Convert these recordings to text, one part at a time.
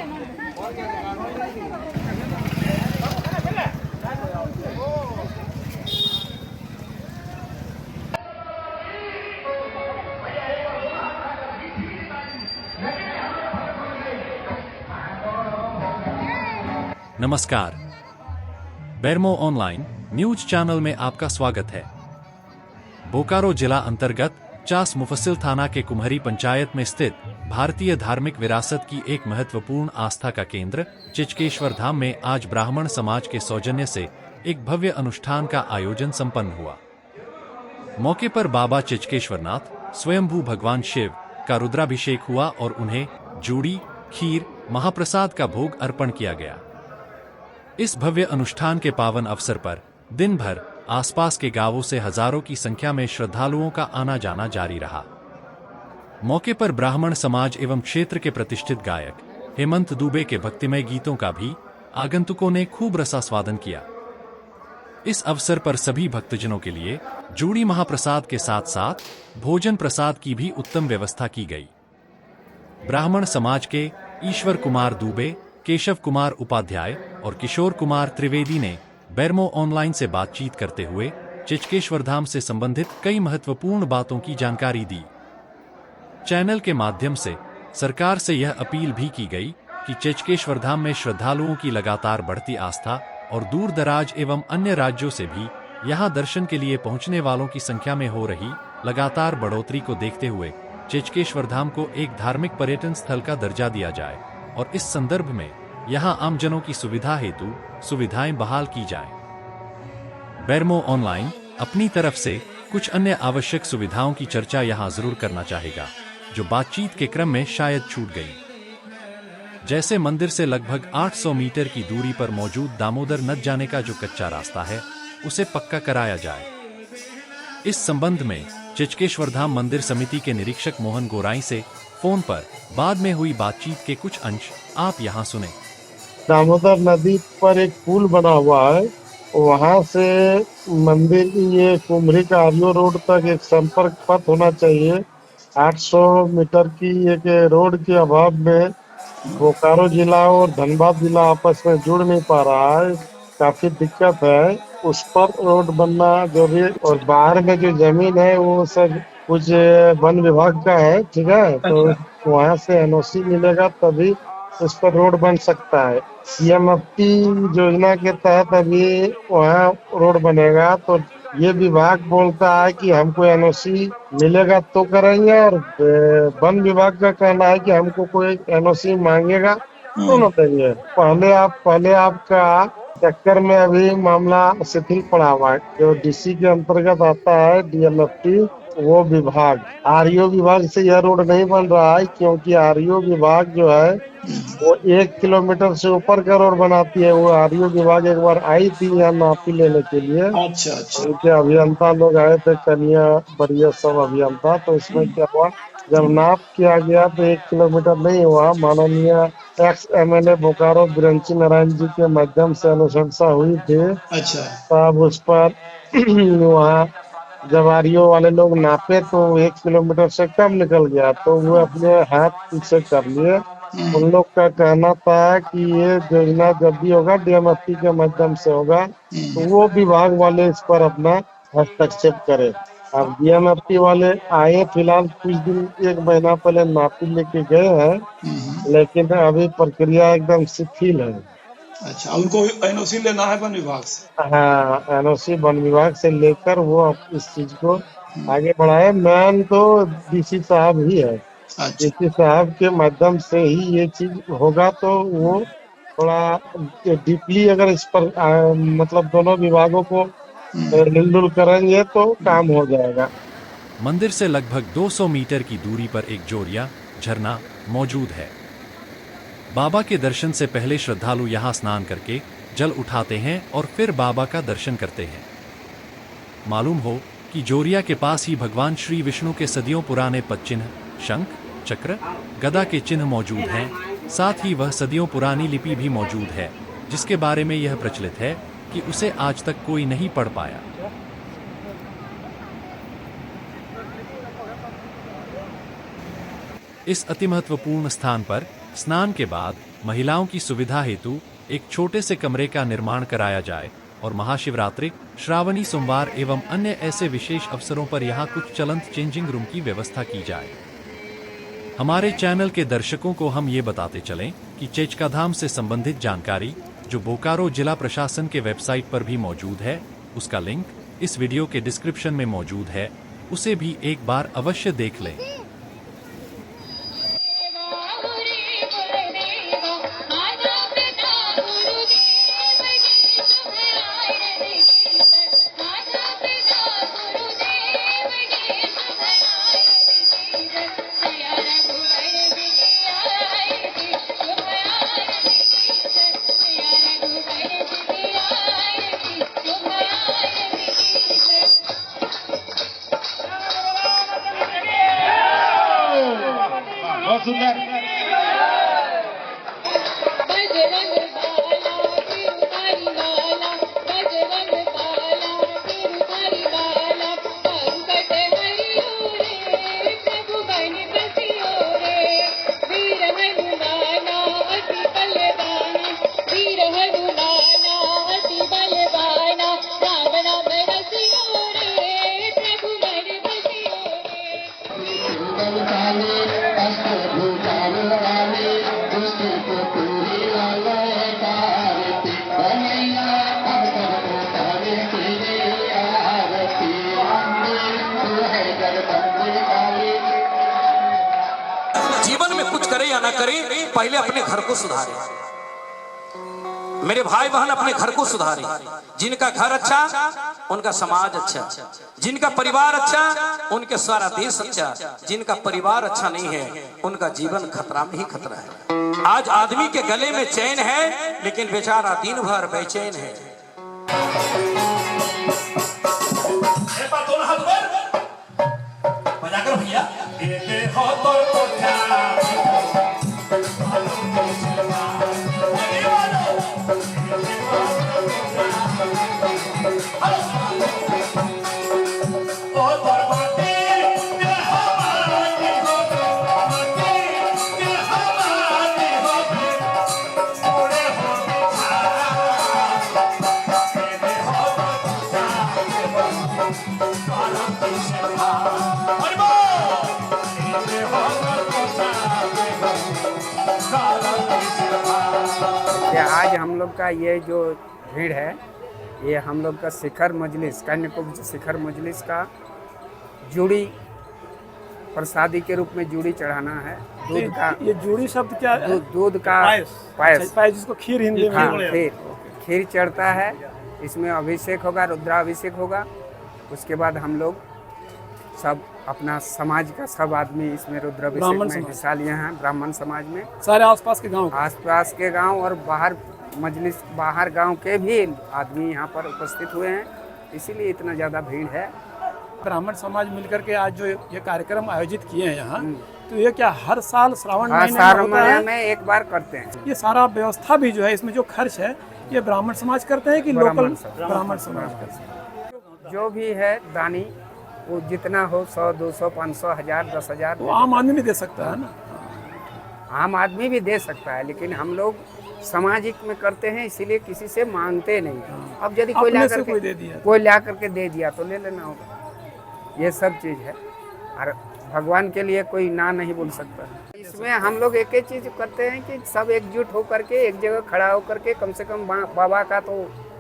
नमस्कार, Bermo online news channel में आपका स्वागत है। बोकारो जिला अंतर्गत चास मुफस्सिल थाना के कुम्हरी पंचायत में स्थित भारतीय धार्मिक विरासत की एक महत्वपूर्ण आस्था का केंद्र चिचकेश्वर धाम में आज ब्राह्मण समाज के सौजन्य से एक भव्य अनुष्ठान का आयोजन संपन्न हुआ। मौके पर बाबा चिचकेश्वरनाथ स्वयंभू भगवान शिव का रुद्राभिषेक हुआ और उन्हें जूड़ी, खीर, महाप्रसाद का भोग अर्पण किया गया। इस भव्य अनुष्ठान के पावन अवसर पर दिन भर आसपास के गांवों से हजारों की संख्या में श्रद्धालुओं का आना जाना जारी रहा। मौके पर ब्राह्मण समाज एवं क्षेत्र के प्रतिष्ठित गायक हेमंत दुबे के भक्तिमय गीतों का भी आगंतुकों ने खूब रसास्वादन किया। इस अवसर पर सभी भक्तजनों के लिए जूड़ी महाप्रसाद के साथ साथ भोजन प्रसाद की भी उत्तम व्यवस्था की गई। ब्राह्मण समाज के ईश्वर कुमार दुबे, केशव कुमार उपाध्याय और किशोर कुमार त्रिवेदी ने बेरमो ऑनलाइन से बातचीत करते हुए चिचकेश्वर धाम से संबंधित कई महत्वपूर्ण बातों की जानकारी दी। चैनल के माध्यम से सरकार से यह अपील भी की गई कि चिचकेश्वर धाम में श्रद्धालुओं की लगातार बढ़ती आस्था और दूर दराज एवं अन्य राज्यों से भी यहां दर्शन के लिए पहुंचने वालों की संख्या में हो रही लगातार बढ़ोतरी को देखते हुए चिचकेश्वर धाम को एक धार्मिक पर्यटन स्थल का दर्जा दिया जाए और इस संदर्भ में यहां आमजनों की सुविधा हेतु सुविधाएं बहाल की जाएं। बेरमो ऑनलाइन अपनी तरफ से कुछ अन्य आवश्यक सुविधाओं की चर्चा यहां जरूर करना चाहेगा, जो बातचीत के क्रम में शायद छूट गई। जैसे मंदिर से लगभग 800 मीटर की दूरी पर मौजूद दामोदर नद जाने का जो कच्चा रास्ता है, उसे पक्का कराया जाए। इस संबंध में चिचकेश्वर धाम मंदिर समिति के निरीक्षक मोहन गोराई से फोन पर बाद में हुई बातचीत के कुछ अंश आप यहां सुने। दामोदर नदी पर एक पुल बना हुआ है, वहां से मंदिर ये कुम्हरी का आरियो रोड तक एक संपर्क पथ होना चाहिए। 800 मीटर की एक रोड के अभाव में बोकारो जिला और धनबाद जिला आपस में जुड़ नहीं पा रहा है, काफी दिक्कत है। उस पर रोड बनना जरूरी है और बाहर में जो जमीन है वो सब कुछ वन विभाग का है, ठीक है। तो वहाँ से एनओसी मिलेगा तभी उस पर रोड बन सकता है। सीएमएफटी योजना के तहत अभी वहाँ रोड बनेगा, तो ये विभाग बोलता है कि हमको एनओसी मिलेगा तो करेंगे, और वन विभाग का कहना है कि हमको कोई एनओसी मांगेगा तो न देंगे। पहले आपका चक्कर में अभी मामला शिथिल पड़ा हुआ है। जो डीसी के अंतर्गत आता है डीएमएफटी, वो विभाग आरईओ विभाग से यह रोड नहीं बन रहा है, क्योंकि आरईओ विभाग जो है वो 1 किलोमीटर से ऊपर का रोड बनाती है। वो आरईओ विभाग एक बार आई थी यहाँ नापी लेने के लिए। अच्छा। उनके अभियंता लोग आए थे, कनिया बढ़िया सब अभियंता। तो इसमें क्या हुआ, जब नाप किया गया तो 1 किलोमीटर नहीं हुआ। माननीय एक्स एमएलए बोकारो बिरंची नारायण जी के माध्यम से अनुशंसा हुई थी। अच्छा। तब उस पर वहाँ जब आरईओ वाले लोग नापे तो 1 किलोमीटर से कम निकल गया, तो वो अपने हाथ पीछे कर लिए। उन लोग का कहना था कि ये योजना जब भी होगा डीएमएफटी के माध्यम से होगा, तो वो विभाग वाले इस पर अपना हस्तक्षेप करे। अब डीएमएफटी वाले आए, फिलहाल कुछ दिन 1 महीना पहले नापी लेके गए हैं, लेकिन अभी प्रक्रिया एकदम शिथिल है। अच्छा, उनको एनओसी लेना है वन विभाग से? हाँ, एनओसी वन विभाग से लेकर वो इस चीज को आगे बढ़ाए। मैन तो डीसी साहब ही है। अच्छा। डीसी साहब के माध्यम से ही ये चीज होगा, तो वो थोड़ा डीपली अगर इस पर मतलब दोनों विभागों को हिलडुल करेंगे तो काम हो जाएगा। मंदिर से लगभग 200 मीटर की दूरी पर एक जोरिया झरना मौजूद है। बाबा के दर्शन से पहले श्रद्धालु यहां स्नान करके जल उठाते हैं और फिर बाबा का दर्शन करते हैं। मालूम हो कि जोरिया के पास ही भगवान श्री विष्णु के सदियों पुराने पदचिन्ह शंख, चक्र, गदा के चिन्ह मौजूद हैं। साथ ही वह सदियों पुरानी लिपि भी मौजूद है, जिसके बारे में यह प्रचलित है कि उसे आज तक कोई नहीं पढ़ पाया। इस अति महत्वपूर्ण स्थान पर स्नान के बाद महिलाओं की सुविधा हेतु एक छोटे से कमरे का निर्माण कराया जाए और महाशिवरात्रि, श्रावणी सोमवार एवं अन्य ऐसे विशेष अवसरों पर यहाँ कुछ चलंत चेंजिंग रूम की व्यवस्था की जाए। हमारे चैनल के दर्शकों को हम ये बताते चलें कि चेचकाधाम से संबंधित जानकारी जो बोकारो जिला प्रशासन के वेबसाइट पर भी मौजूद है, उसका लिंक इस वीडियो के डिस्क्रिप्शन में मौजूद है, उसे भी एक बार अवश्य देख लें। बहुत सुंदर। जीवन में कुछ करे या ना करे, पहले अपने घर को सुधारे। मेरे भाई बहन अपने घर को सुधारे। जिनका घर अच्छा उनका समाज अच्छा, जिनका परिवार अच्छा उनके सारा देश अच्छा, जिनका परिवार अच्छा नहीं है उनका जीवन खतरा में ही खतरा है। आज आदमी के गले में चैन है लेकिन बेचारा दिन भर बेचैन है। भैया आज हम लोग का ये जो भीड़ है, ये हम लोग का शिखर मजलिस, कन्याकुब्ज शिखर मजलिस का जूड़ी प्रसादी के रूप में जूड़ी चढ़ाना है। दूध का, ये जूड़ी शब्द क्या है? दूध का पायस, जिसको खीर हिंदी में। हाँ, खीर चढ़ता है। इसमें अभिषेक होगा, रुद्राभिषेक होगा। उसके बाद हम लोग सब अपना समाज का सब आदमी इसमें रुद्राभिषेक में हिस्सा लिए हैं। ब्राह्मण समाज में सारे आसपास के गांव और बाहर मजलिस बाहर गांव के भी आदमी यहाँ पर उपस्थित हुए हैं, इसीलिए इतना ज़्यादा भीड़ है। ब्राह्मण समाज मिलकर के आज जो ये कार्यक्रम आयोजित किए हैं यहाँ, तो ये क्या हर साल श्रावण महीने में एक बार करते हैं? ये सारा व्यवस्था भी जो है, इसमें जो खर्च है ये ब्राह्मण समाज करते हैं कि लोकल ब्राह्मण समाज करते हैं? जो भी है दानी वो जितना हो 100, 200, 500, 1000, 10,000 वो आम आदमी भी दे सकता है ना। आम आदमी भी दे सकता है, लेकिन हम लोग सामाजिक में करते हैं, इसीलिए किसी से मांगते नहीं। अब यदि कोई ला करके दे दिया तो ले लेना होगा। ये सब चीज़ है और भगवान के लिए कोई ना नहीं बोल सकता। इसमें हम लोग एक ही चीज़ करते हैं कि सब एकजुट होकर के एक जगह खड़ा होकर के कम से कम बाबा का तो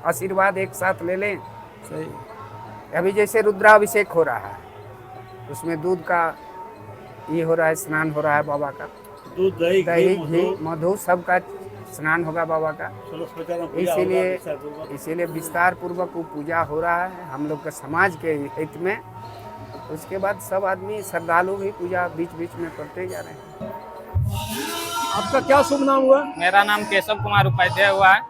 आशीर्वाद एक साथ ले लें। सही। अभी जैसे रुद्राभिषेक हो रहा है, उसमें दूध का ये हो रहा है, स्नान हो रहा है बाबा का। दूध, दही, घी, मधु सब का स्नान होगा बाबा का। इसीलिए विस्तार पूर्वक वो पूजा हो रहा है हम लोग के समाज के हित में। उसके बाद सब आदमी श्रद्धालु भी पूजा बीच बीच में करते जा रहे हैं। आपका क्या शुभ नाम हुआ? मेरा नाम केशव कुमार उपाध्याय हुआ है।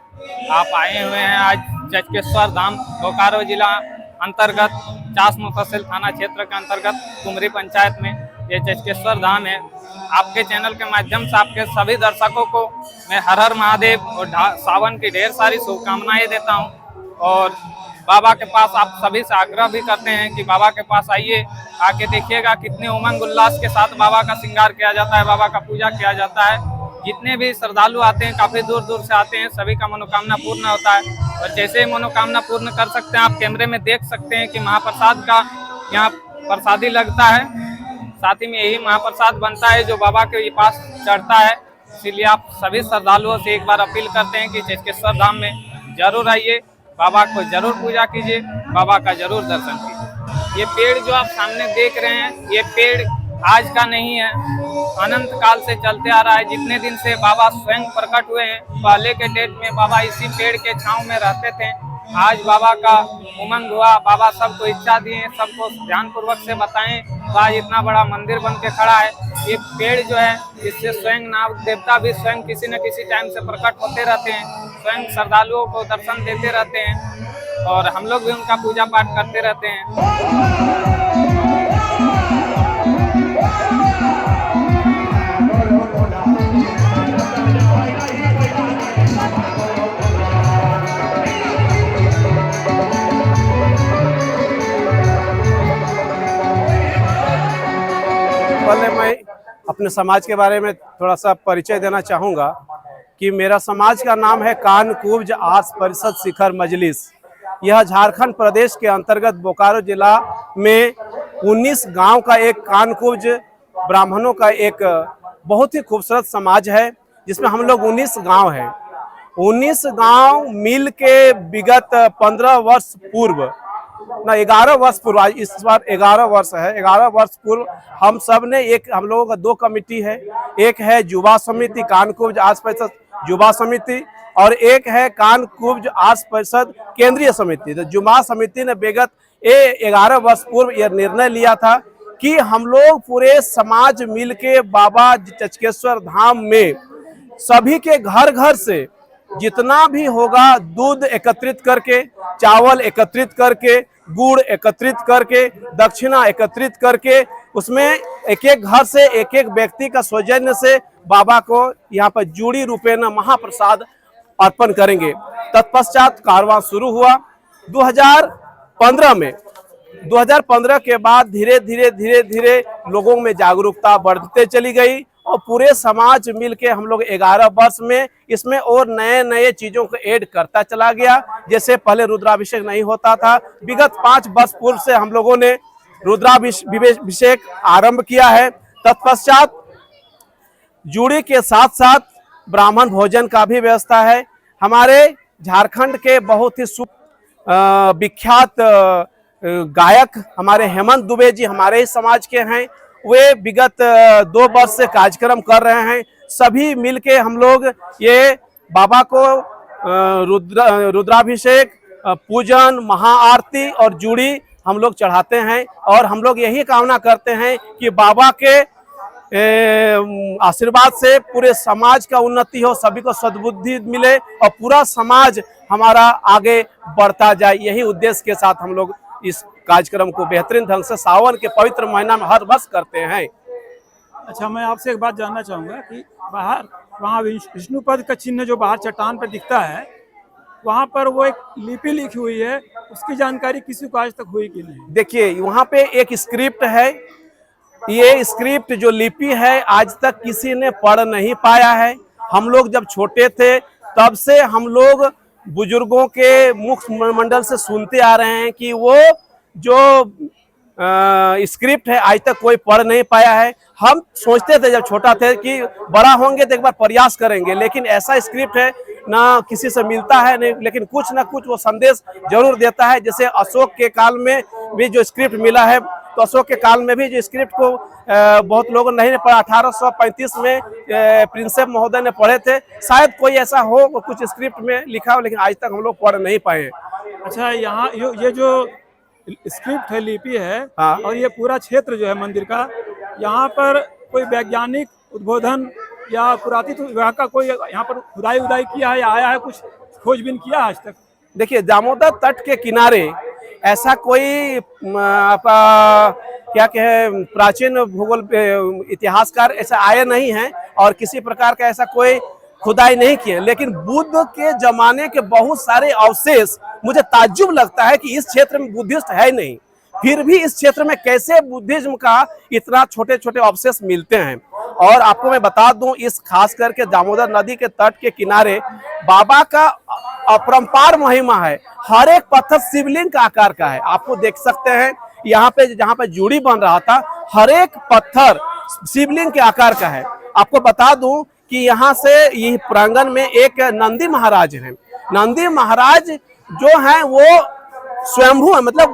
आप आए हुए हैं आज चचकेश्वर धाम, बोकारो जिला अंतर्गत चास मुफस्सिल थाना क्षेत्र के अंतर्गत कुमरी पंचायत में ये चचकेश्वर धाम है। आपके चैनल के माध्यम से आपके सभी दर्शकों को मैं हर हर महादेव और सावन की ढेर सारी शुभकामनाएं देता हूं। और बाबा के पास आप सभी से आग्रह भी करते हैं कि बाबा के पास आइए, आके देखिएगा कितने उमंग उल्लास के साथ बाबा का श्रृंगार किया जाता है, बाबा का पूजा किया जाता है। जितने भी श्रद्धालु आते हैं काफी दूर दूर से आते हैं, सभी का मनोकामना पूर्ण होता है। और जैसे ही मनोकामना पूर्ण कर सकते हैं, आप कैमरे में देख सकते हैं कि महाप्रसाद का यहाँ प्रसादी लगता है, साथ ही में यही महाप्रसाद बनता है जो बाबा के पास चढ़ता है। इसीलिए आप सभी श्रद्धालुओं से एक बार अपील करते हैं कि चचकेश्वर धाम में जरूर आइए, बाबा को जरूर पूजा कीजिए, बाबा का जरूर दर्शन कीजिए। ये पेड़ जो आप सामने देख रहे हैं, ये पेड़ आज का नहीं है, अनंत काल से चलते आ रहा है। जितने दिन से बाबा स्वयं प्रकट हुए हैं, पहले के डेट में बाबा इसी पेड़ के छांव में रहते थे। आज बाबा का उमंग हुआ, बाबा सबको इच्छा दिए, सबको ध्यान पूर्वक से बताएं, तो आज इतना बड़ा मंदिर बन के खड़ा है। ये पेड़ जो है, इससे स्वयं नाग देवता भी स्वयं किसी न किसी टाइम से प्रकट होते रहते हैं, स्वयं श्रद्धालुओं को दर्शन देते रहते हैं और हम लोग भी उनका पूजा पाठ करते रहते हैं। पहले मैं अपने समाज के बारे में थोड़ा सा परिचय देना चाहूँगा कि मेरा समाज का नाम है कानकुब्ज आर्ष परिषद शिखर मजलिस। यह झारखंड प्रदेश के अंतर्गत बोकारो जिला में 19 गांव का एक कानकुब्ज ब्राह्मणों का एक बहुत ही खूबसूरत समाज है, जिसमें हम लोग 19 गांव हैं। 19 गांव मिल के विगत 15 वर्ष पूर्व ना 11 वर्ष पूर्व, इस बार 11 वर्ष है, 11 वर्ष पूर्व हम सब ने हम लोगों का 2 कमेटी है। एक है युवा समिति कानकुब्ज आर्ष परिषद युवा समिति और एक है कानकुब्ज आर्ष परिषद केंद्रीय समिति। तो युवा समिति ने विगत 11 वर्ष पूर्व यह निर्णय लिया था कि हम लोग पूरे समाज मिलके बाबा चचकेश्वर धाम में सभी के घर घर से जितना भी होगा दूध एकत्रित करके, चावल एकत्रित करके, गुड़ एकत्रित करके, दक्षिणा एकत्रित करके, उसमें एक एक घर से एक एक व्यक्ति का सौजन्य से बाबा को यहाँ पर जूड़ी रूपे न महाप्रसाद अर्पण करेंगे। तत्पश्चात कारवां शुरू हुआ 2015 में। 2015 के बाद धीरे धीरे लोगों में जागरूकता बढ़ते चली गई और पूरे समाज मिलके हम लोग 11 वर्ष में इसमें और नए चीजों को ऐड करता चला गया। जैसे पहले रुद्राभिषेक नहीं होता था, विगत 5 वर्ष पूर्व से हम लोगों ने रुद्राभिषेक आरंभ किया है। तत्पश्चात जूड़ी के साथ साथ ब्राह्मण भोजन का भी व्यवस्था है। हमारे झारखंड के बहुत ही विख्यात गायक हमारे हेमंत दुबे जी हमारे ही समाज के हैं। वे विगत 2 वर्ष से कार्यक्रम कर रहे हैं। सभी मिलके हम लोग ये बाबा को रुद्राभिषेक, पूजन, महाआरती और जूड़ी हम लोग चढ़ाते हैं और हम लोग यही कामना करते हैं कि बाबा के आशीर्वाद से पूरे समाज का उन्नति हो, सभी को सद्बुद्धि मिले और पूरा समाज हमारा आगे बढ़ता जाए। यही उद्देश्य के साथ हम लोग इस कार्यक्रम को बेहतरीन ढंग से सावन के पवित्र महीना में हर वर्ष करते हैं। अच्छा, मैं आपसे एक बात जानना चाहूँगा कि बाहर वहाँ विष्णुपद का चिन्ह जो बाहर चट्टान पर दिखता है, वहाँ पर वो एक लिपि लिखी हुई है, उसकी जानकारी किसी को आज तक हुई कि नहीं? देखिए, वहाँ पे एक स्क्रिप्ट है। ये स्क्रिप्ट जो लिपि है आज तक किसी ने पढ़ नहीं पाया है। हम लोग जब छोटे थे तब से हम लोग बुजुर्गों के मुख मंडल से सुनते आ रहे हैं कि वो जो स्क्रिप्ट है आज तक कोई पढ़ नहीं पाया है। हम सोचते थे जब छोटा थे कि बड़ा होंगे तो एक बार प्रयास करेंगे, लेकिन ऐसा स्क्रिप्ट है ना किसी से मिलता है नहीं, लेकिन कुछ ना कुछ वो संदेश जरूर देता है। जैसे अशोक के काल में भी जो स्क्रिप्ट मिला है, तो अशोक के काल में भी जो स्क्रिप्ट को बहुत लोगों ने नहीं पढ़ा। 1835 में प्रिंसेप महोदय ने पढ़े थे। शायद कोई ऐसा हो कुछ स्क्रिप्ट में लिखा हो, लेकिन आज तक हम लोग पढ़ नहीं पाए। अच्छा, यहाँ ये जो स्क्रिप्ट है, लिपि है, हाँ। और ये पूरा क्षेत्र जो है मंदिर का, यहाँ पर कोई वैज्ञानिक उद्बोधन या पुरातत्व विभाग का कोई यहाँ पर खुदाई किया है या आया है, कुछ खोजबीन किया आज तक? देखिए, दामोदर तट के किनारे ऐसा कोई आपका क्या कहे प्राचीन भूगोल इतिहासकार ऐसा आए नहीं है और किसी प्रकार का ऐसा कोई खुदाई नहीं किए। लेकिन बुद्ध के जमाने के बहुत सारे अवशेष, मुझे ताज्जुब लगता है कि इस क्षेत्र में बुद्धिस्ट है नहीं, फिर भी इस क्षेत्र में कैसे बुद्धिज्म का इतना छोटे छोटे अवशेष मिलते हैं। और आपको मैं बता दूं, इस खास करके दामोदर नदी के तट के किनारे बाबा का अपरंपार महिमा है। हर एक पत्थर शिवलिंग का आकार का है। आपको देख सकते हैं यहाँ पे जहाँ पे जूड़ी बन रहा था, हर एक पत्थर शिवलिंग के आकार का है। आपको बता दूं कि यहाँ से ये प्रांगण में एक नंदी महाराज हैं। नंदी महाराज जो हैं वो स्वयंभू है, मतलब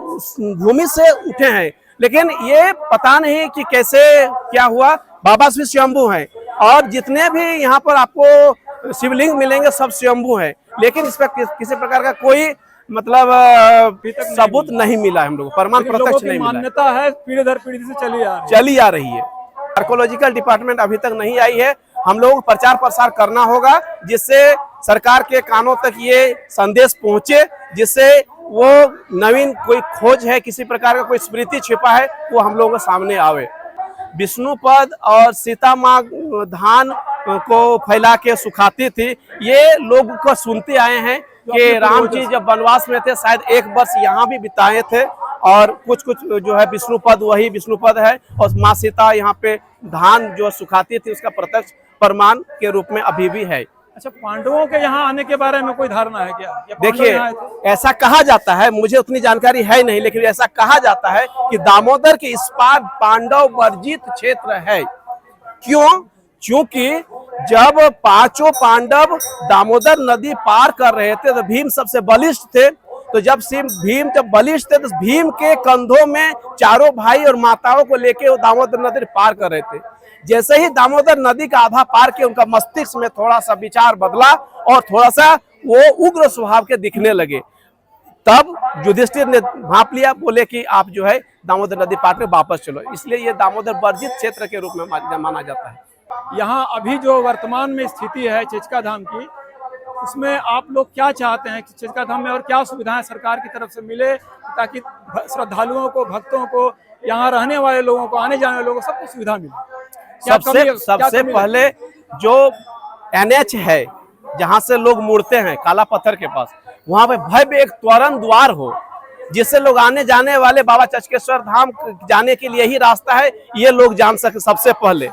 भूमि से उठे हैं, लेकिन ये पता नहीं कि कैसे क्या हुआ। बाबा श्री स्वयंभू हैं और जितने भी यहाँ पर आपको शिवलिंग मिलेंगे सब स्वयंभू हैं, लेकिन इस पर किसी प्रकार का कोई मतलब सबूत नहीं मिला है। हम लोग प्रमाण प्रत्यक्ष नहीं मिला। मान्यता है पीढ़ी दर पीढ़ी से चली आ रही है। आर्कोलॉजिकल डिपार्टमेंट अभी तक नहीं आई है। हम लोगों को प्रचार प्रसार करना होगा जिससे सरकार के कानों तक ये संदेश पहुंचे, जिससे वो नवीन कोई खोज है, किसी प्रकार का कोई स्मृति छिपा है, वो हम लोगों के सामने आवे। विष्णुपद और सीता माँ धान को फैला के सुखाती थी, ये लोग को सुनते आए हैं कि राम जी जब वनवास में थे शायद 1 वर्ष यहाँ भी बिताए थे, और कुछ जो है विष्णुपद वही विष्णुपद है, और माँ सीता यहाँ पे धान जो सुखाती थी उसका प्रत्यक्ष प्रमाण के रूप में अभी भी है। अच्छा, पांडवों के यहाँ आने के बारे में कोई धारणा है क्या? देखिए, ऐसा कहा जाता है, मुझे उतनी जानकारी है नहीं, लेकिन ऐसा कहा जाता है कि दामोदर के इस पार पांडव वर्जित क्षेत्र है। क्यों? क्योंकि जब 5 पांडव दामोदर नदी पार कर रहे थे तो भीम सबसे बलिष्ठ थे, तो जब भीम बलिष्ठ थे तो भीम के कंधों में चारों भाई और माताओं को लेके वो दामोदर नदी पार कर रहे थे। जैसे ही दामोदर नदी का आधा पार के उनका मस्तिष्क में थोड़ा सा विचार बदला और थोड़ा सा वो उग्र स्वभाव के दिखने लगे। तब युधिष्ठिर ने भांप लिया, बोले कि आप जो है दामोदर नदी पार के वापस चलो। इसलिए ये दामोदर वर्जित क्षेत्र के रूप में माना जाता है। यहाँ अभी जो वर्तमान में स्थिति है चिचका धाम की, उसमें आप लोग क्या चाहते हैं कि चिचका धाम में और क्या सुविधाएं सरकार की तरफ से मिले, ताकि श्रद्धालुओं को, भक्तों को, यहाँ रहने वाले लोगों को, आने जाने वाले लोगों को सबको सुविधा मिले? सबसे पहले जो NH है जहाँ से लोग मुड़ते हैं काला पत्थर के पास, वहाँ पे भव्य एक त्वरण द्वार हो, जिससे लोग आने जाने वाले बाबा चचकेश्वर धाम जाने के लिए ही रास्ता है, ये लोग जान सके सबसे पहले।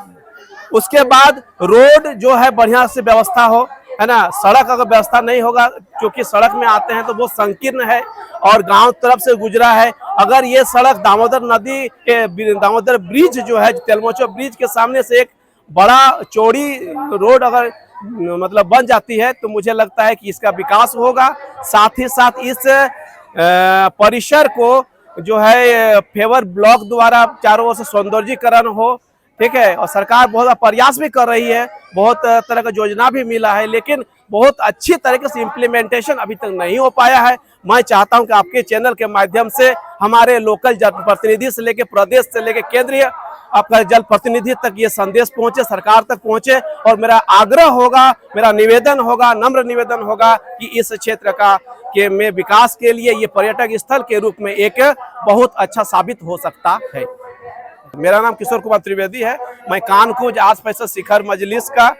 उसके बाद रोड जो है बढ़िया से व्यवस्था हो, है ना। सड़क अगर व्यवस्था नहीं होगा, क्योंकि सड़क में आते हैं तो वो संकीर्ण है और गांव तरफ से गुजरा है। अगर ये सड़क दामोदर नदी के दामोदर ब्रिज जो है, तेलमोचो ब्रिज के सामने से एक बड़ा चौड़ी रोड अगर मतलब बन जाती है तो मुझे लगता है कि इसका विकास होगा। साथ ही साथ इस परिसर को जो है फेवर ब्लॉक द्वारा चारों ओर से सौंदर्यीकरण हो, ठीक है। और सरकार बहुत प्रयास भी कर रही है, बहुत तरह का योजना भी मिला है, लेकिन बहुत अच्छी तरीके से इम्प्लीमेंटेशन अभी तक नहीं हो पाया है। मैं चाहता हूं कि आपके चैनल के माध्यम से हमारे लोकल जनप्रतिनिधि से लेकर प्रदेश से लेकर केंद्रीय आपका जल प्रतिनिधि तक ये संदेश पहुंचे, सरकार तक पहुंचे। और मेरा आग्रह होगा, मेरा निवेदन होगा, नम्र निवेदन होगा कि इस क्षेत्र के में विकास के लिए ये पर्यटक स्थल के रूप में एक बहुत अच्छा साबित हो सकता है। मेरा नाम किशोर कुमार त्रिवेदी है। मैं कानकूज आज पैसा शिखर मजलिस का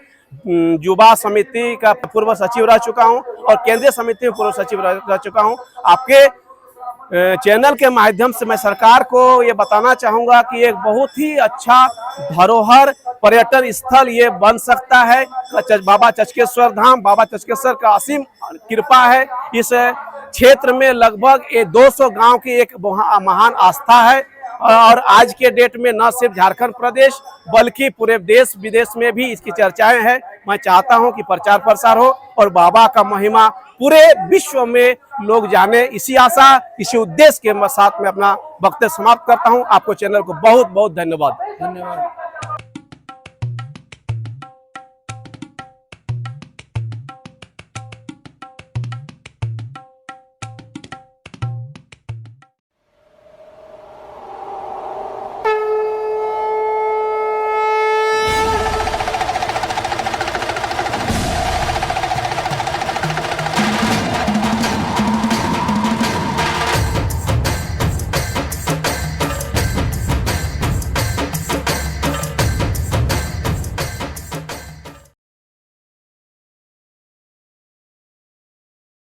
युवा समिति का पूर्व सचिव रह चुका हूं और केंद्रीय समिति में पूर्व सचिव रह चुका हूं। आपके चैनल के माध्यम से मैं सरकार को ये बताना चाहूंगा कि एक बहुत ही अच्छा धरोहर पर्यटन स्थल ये बन सकता है। बाबा चचकेश्वर धाम, बाबा चचकेश्वर का असीम कृपा है। इस क्षेत्र में लगभग 200 गांव की एक महान आस्था है और आज के डेट में न सिर्फ झारखंड प्रदेश बल्कि पूरे देश विदेश में भी इसकी चर्चाएं हैं। मैं चाहता हूं कि प्रचार प्रसार हो और बाबा का महिमा पूरे विश्व में लोग जाने। इसी आशा, इसी उद्देश्य के साथ में अपना वक्तव्य समाप्त करता हूं। आपको चैनल को बहुत बहुत धन्यवाद।